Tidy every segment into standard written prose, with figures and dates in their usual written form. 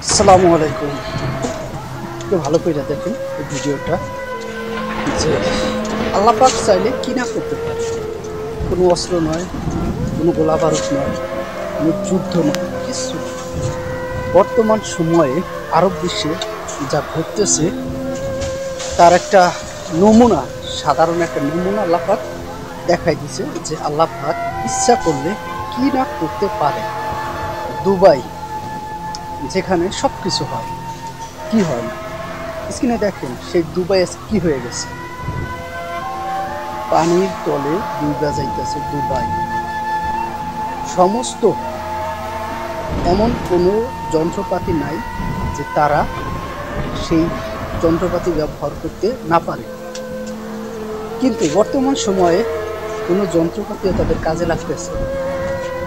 আসসালামু আলাইকুম। একটু ভালো করে দেখেন এই ভিডিওটা, যে আল্লাহ পাক চাইলে কি না করতে পারে। কোনো অস্ত্র নয়, কোনো গোলা বারুদ নয়, কোনো যুদ্ধ নয়, কিছু না। বর্তমান সময়ে আরব বিশ্বে যা ঘটতেছে তার একটা নমুনা, সাধারণ একটা নমুনা আল্লাহ পাক দেখাই দিছে যে আল্লাহ পাক ইচ্ছা করলে কি না করতে পারে। দুবাই, যেখানে সব কিছু হয়, কি হয় না। স্ক্রিনে দেখেন সেই দুবাই কি হয়ে গেছে, পানির তলে ডুবা যাইতেছে দুবাই। সমস্ত এমন কোনো যন্ত্রপাতি নাই যে তারা সেই যন্ত্রপাতি ব্যবহার করতে না পারে, কিন্তু বর্তমান সময়ে কোনো যন্ত্রপাতিও তাদের কাজে লাগতেছে,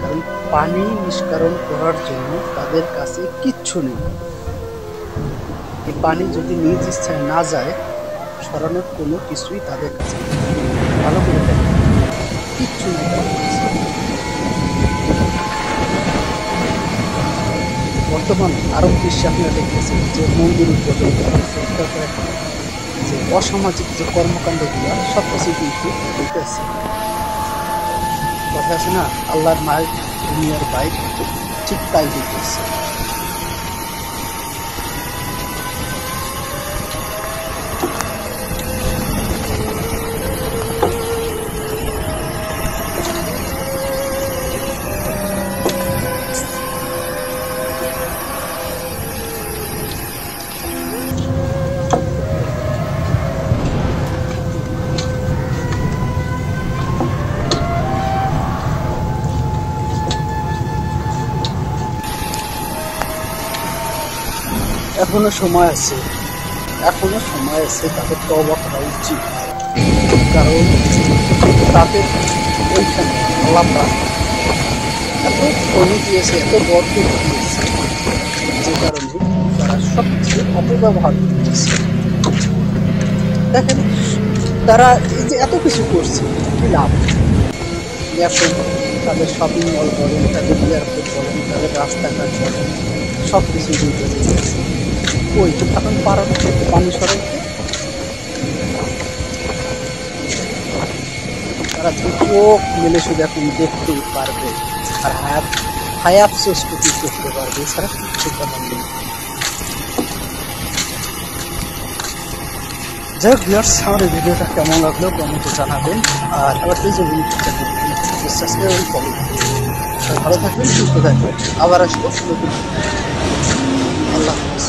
কারণ পানি নিষ্কাশন করার জন্য তাদের কাছে কিচ্ছু নেই। এই পানি যদি নিজ ইচ্ছায় না যায়, সরানোর কোনো কিছুই তাদের কাছে নেই। ভালো করে দেখেন, কিচ্ছু নেই তাদের কাছে। বর্তমান আরব বিশ্বে আপনারা দেখতেছেন যে মন্দির উদ্বোধন করা, তারপরে যে অসামাজিক যে কর্মকাণ্ডগুলো সব কিছু কিন্তু হইতেছে। কথা আছে না, আল্লাহর মায়ের দুনিয়ার বাইক, ঠিক তাই হইতেছে। এখনো সময় আছে, এখনো সময় আছে, তাদের তওবা করা উচিত। কারণ তাদের ওইখানে আল্লাহ পাক এত ধনী দিয়েছে, এত বরকত দিয়েছে, যে কারণে তারা সব কিছু অপব্যবহার করতেছে। দেখেন, তারা এই যে এত কিছু করছে, কি লাভ? এখন তাদের শপিং মল বলেন, তাদের এয়ারপোর্ট বলেন, তাদের রাস্তাঘাট বলেন, সব কিছু ডুবে গেছে। ওই এখন পারানো পানি সরাইতে তারা চোখ মেলে শুধু এখন দেখতেই পারবে, আর হায় আফসোস করতে পারবে, এছাড়া কিচ্ছু করার নেই। যাই হোক ভিউয়ার্স, আমার এই ভিডিওটা কেমন লাগলো কমেন্টে জানাবেন, আর আবার এই যে সাবস্ক্রাইব করুন। ভালো থাকবেন, সুস্থ থাকবেন, আবার আসবো নতুন। আল্লাহ হাফেজ।